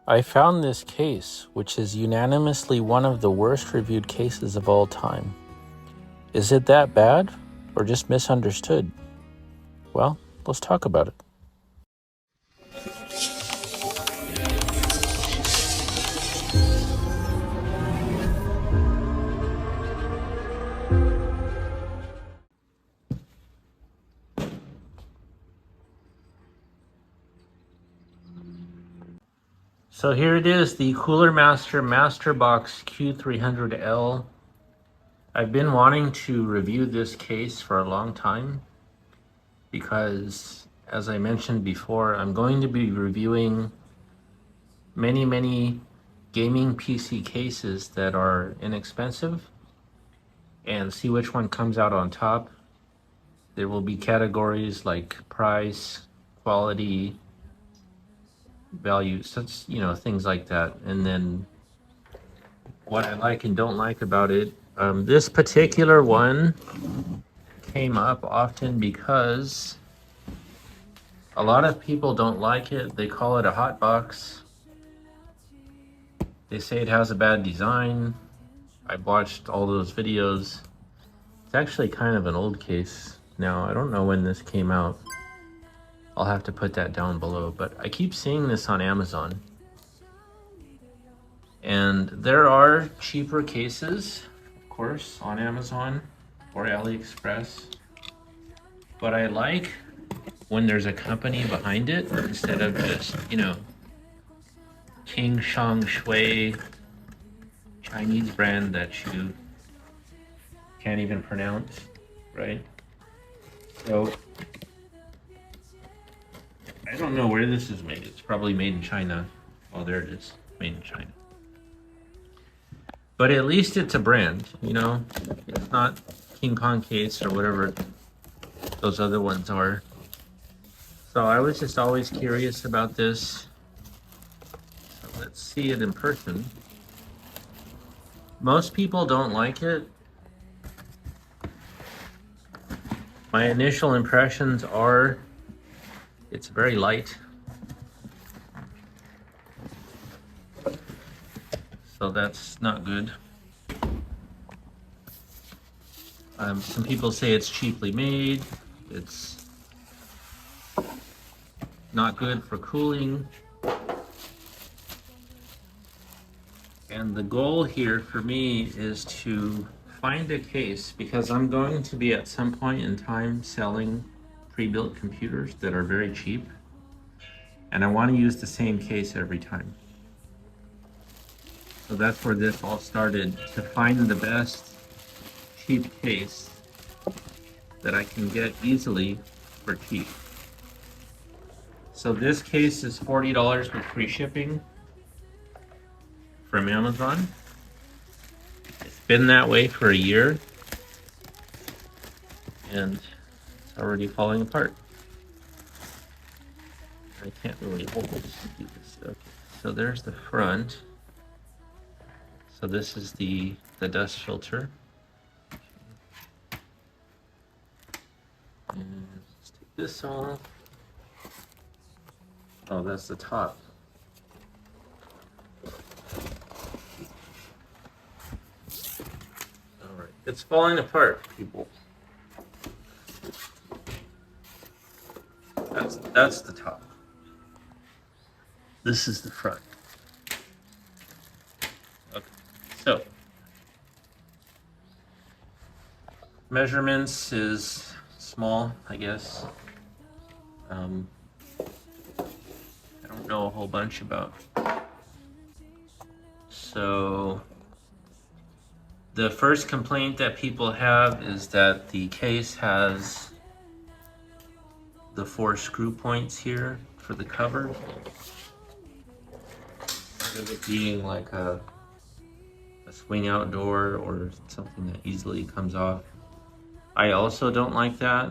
I found this case, which is unanimously one of the worst reviewed cases of all time. Is it that bad, or just misunderstood? Well, let's talk about it. So here it is, the CoolerMaster Masterbox Q300L. I've been wanting to review this case for a long time because, as I mentioned before, I'm going to be reviewing many gaming PC cases that are inexpensive and see which one comes out on top. There will be categories like price, quality, value, such, things like that. And then what I like and don't like about it. This particular one came up often because a lot of people don't like it. They call it a hot box. They say it has a bad design. I've watched all those videos. It's actually kind of an old case now. I don't know when this came out. I'll have to put that down below, but I keep seeing this on Amazon. And there are cheaper cases, of course, on Amazon or AliExpress. But I like when there's a company behind it instead of just, King Shang Shui Chinese brand that you can't even pronounce, right? So I don't know where this is made. It's probably made in China. Oh, there it is, made in China. But at least it's a brand, It's not King Kong case or whatever those other ones are. So I was just always curious about this. So let's see it in person. Most people don't like it. My initial impressions are it's very light. So that's not good. Some people say it's cheaply made. It's not good for cooling. And the goal here for me is to find a case, because I'm going to be at some point in time selling pre-built computers that are very cheap. And I want to use the same case every time. So that's where this all started, to find the best cheap case that I can get easily for cheap. So this case is $40 with free shipping from Amazon. It's been that way for a year and it's already falling apart. I can't really hold this to do this. Okay. So there's the front. So this is the dust filter. And let's take this off. Oh, that's the top. All right, it's falling apart, people. That's the top. This is the front. Okay, so measurements is small, I guess. I don't know a whole bunch about. So the first complaint that people have is that the case has the 4 screw points here for the cover. Instead of it being like a swing out door or something that easily comes off. I also don't like that,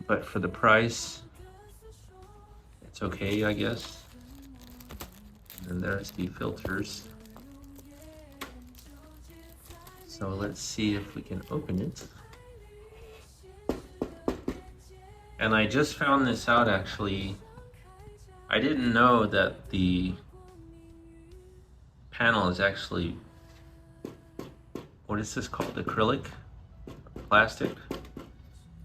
but for the price, it's okay, I guess. And there's the filters. So let's see if we can open it. And I just found this out actually. I didn't know that the panel is actually, what is this called? Acrylic? Plastic?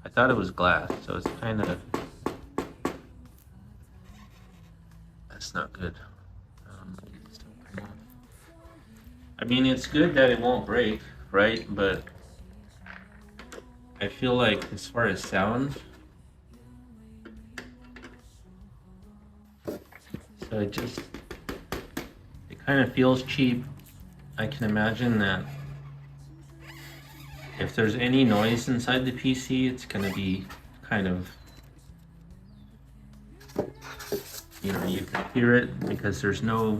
I thought it was glass, so it's kind of, that's not good. I mean, it's good that it won't break, right? But I feel like as far as sound, so it kind of feels cheap. I can imagine that if there's any noise inside the PC, it's going to be kind of, you know, you can hear it because there's not,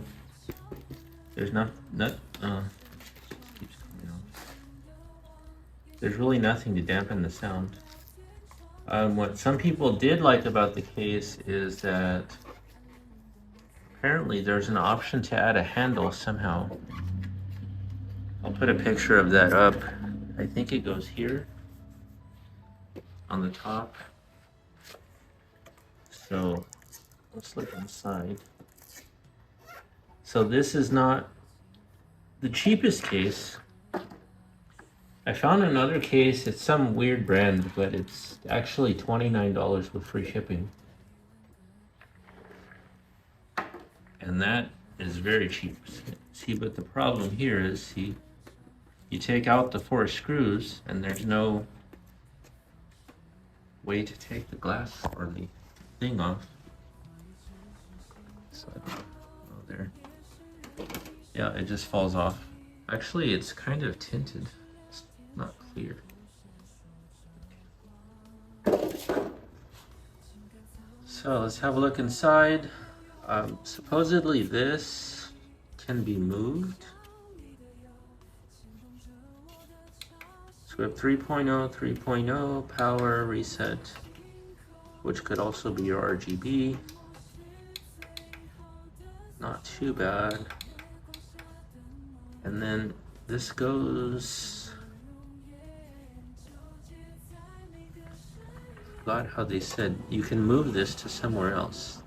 keeps coming off. There's really nothing to dampen the sound. What some people did like about the case is that apparently there's an option to add a handle somehow. I'll put a picture of that up. I think it goes here on the top. So let's look inside. So this is not the cheapest case. I found another case, it's some weird brand, but it's actually $29 with free shipping. And that is very cheap. See, but the problem here is, see, you take out the 4 screws and there's no way to take the glass or the thing off. So, oh, there. Yeah, it just falls off. Actually, it's kind of tinted. It's not clear. So let's have a look inside. Supposedly this can be moved. So we have 3.0, 3.0, power, reset, which could also be your RGB. Not too bad. And then this goes, forgot how they said you can move this to somewhere else.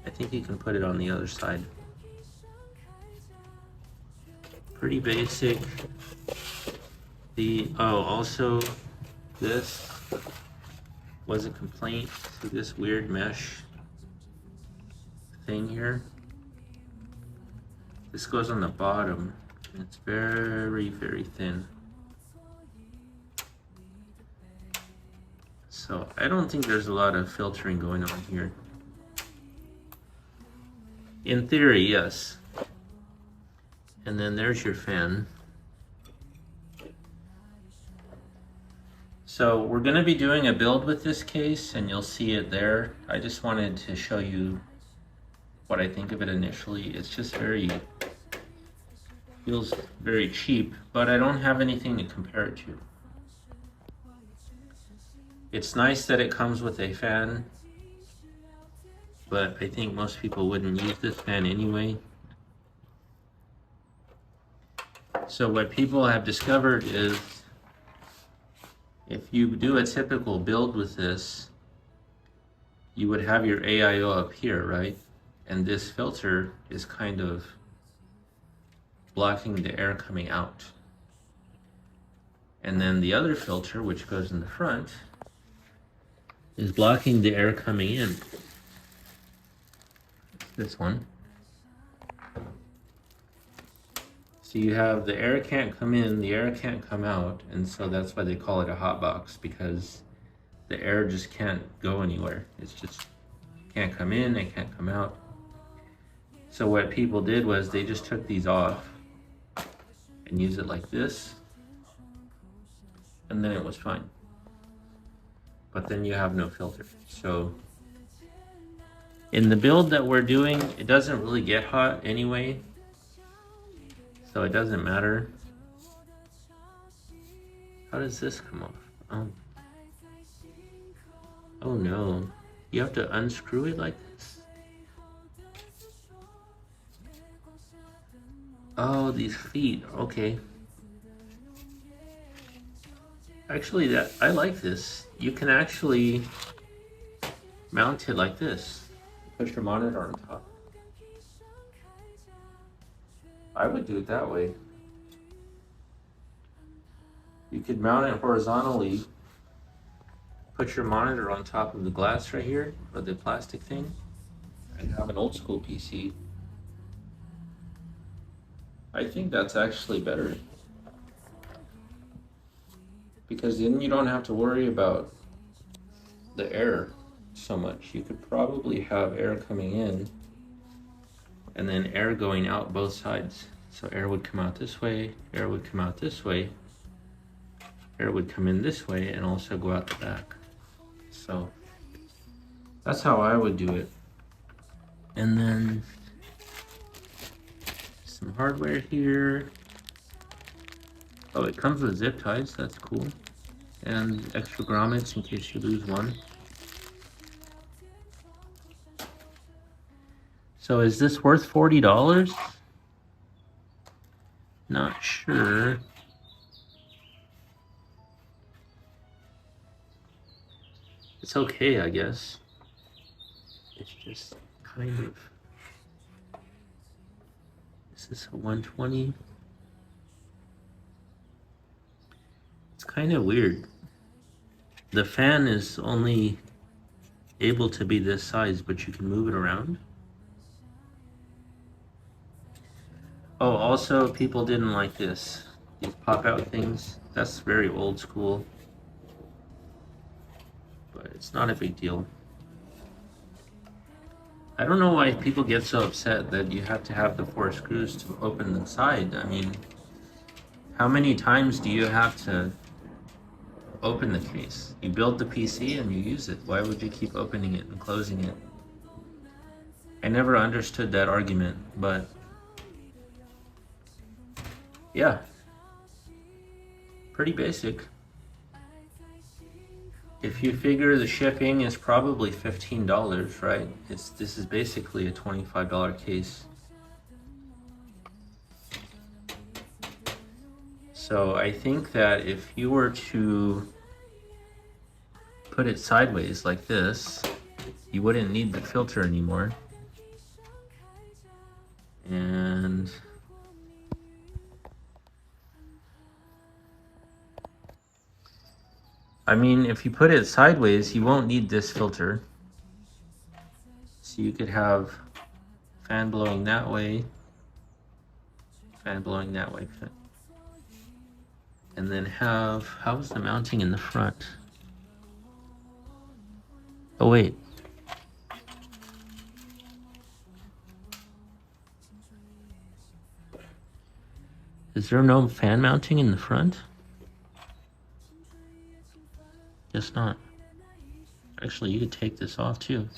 I think you can put it on the other side. Pretty basic. Also this was a complaint to this weird mesh thing here. This goes on the bottom. It's very, very thin. So I don't think there's a lot of filtering going on here. In theory, yes. And then there's your fan. So we're going to be doing a build with this case and you'll see it there. I just wanted to show you what I think of it initially. It's just feels very cheap, but I don't have anything to compare it to. It's nice that it comes with a fan, but I think most people wouldn't use this fan anyway. So what people have discovered is if you do a typical build with this, you would have your AIO up here, right? And this filter is kind of blocking the air coming out. And then the other filter, which goes in the front, is blocking the air coming in. This one. So you have the air can't come in, the air can't come out, and so that's why they call it a hot box, because the air just can't go anywhere. It's just can't come in, it can't come out. So what people did was they just took these off and use it like this, and then it was fine. But then you have no filter. So in the build that we're doing, it doesn't really get hot anyway, so it doesn't matter. How does this come off? Oh no, you have to unscrew it like this? Oh, these feet, okay. Actually, I like this. You can actually mount it like this. Put your monitor on top. I would do it that way. You could mount it horizontally, put your monitor on top of the glass right here, or the plastic thing, and have an old school PC. I think that's actually better. Because then you don't have to worry about the air so much. You could probably have air coming in and then air going out both sides. So air would come out this way, air would come out this way, air would come in this way and also go out the back. So that's how I would do it. And then some hardware here. Oh, it comes with zip ties, that's cool. And extra grommets in case you lose one. So is this worth $40? Not sure. It's okay, I guess. It's just kind of... Is this a 120? It's kind of weird. The fan is only able to be this size, but you can move it around. Oh, also, people didn't like this. These pop-out things. That's very old school. But it's not a big deal. I don't know why people get so upset that you have to have the 4 screws to open the side. I mean, how many times do you have to open the case? You build the PC and you use it. Why would you keep opening it and closing it? I never understood that argument, but yeah, pretty basic. If you figure the shipping is probably $15, right? This is basically a $25 case. So I think that if you were to put it sideways like this, you wouldn't need the filter anymore. And I mean, if you put it sideways, you won't need this filter. So you could have fan blowing that way, fan blowing that way. And then how's the mounting in the front? Oh wait. Is there no fan mounting in the front? Guess not. Actually, you could take this off too.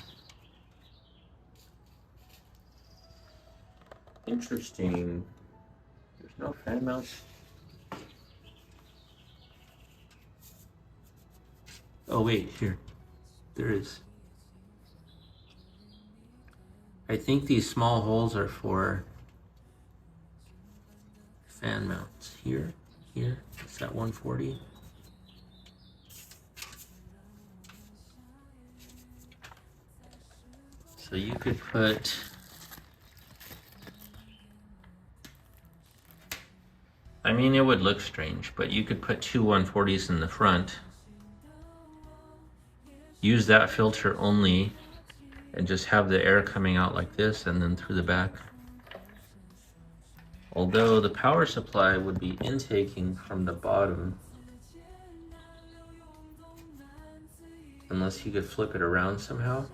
Interesting. There's no fan mount. Oh wait, here. There is. I think these small holes are for fan mounts. Here, it's at 140. So you could put, I mean, it would look strange, but you could put 2 140s in the front, use that filter only, and just have the air coming out like this and then through the back. Although the power supply would be intaking from the bottom, unless you could flip it around somehow.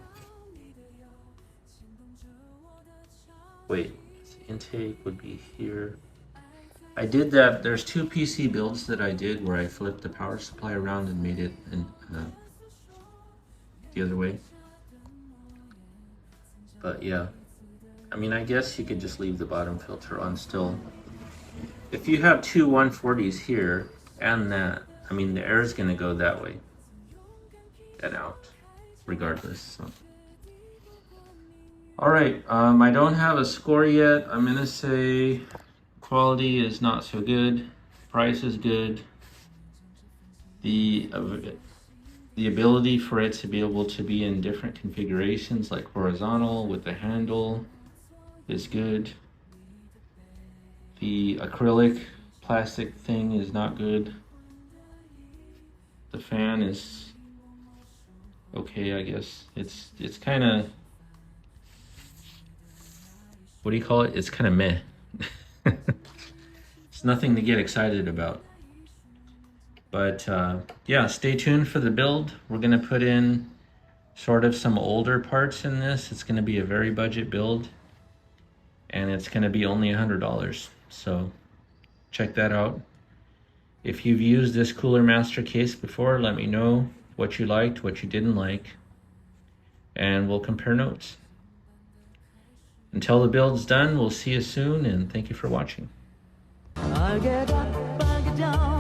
Wait, the intake would be here. I did that. There's 2 PC builds that I did where I flipped the power supply around and made it the other way. But yeah, I mean, I guess you could just leave the bottom filter on still. If you have 2 140s here and that, I mean, the air is going to go that way and out regardless. So. All right, I don't have a score yet. I'm gonna say quality is not so good, price is good. The ability for it to be able to be in different configurations, like horizontal with the handle, is good. The acrylic plastic thing is not good. The fan is okay, I guess. It's kind of, what do you call it? It's kind of meh. It's nothing to get excited about. But yeah, stay tuned for the build. We're gonna put in sort of some older parts in this. It's gonna be a very budget build, and it's gonna be only $100. So check that out. If you've used this CoolerMaster case before, let me know what you liked, what you didn't like, and we'll compare notes. Until the build's done, we'll see you soon, and thank you for watching. I get up, I get down.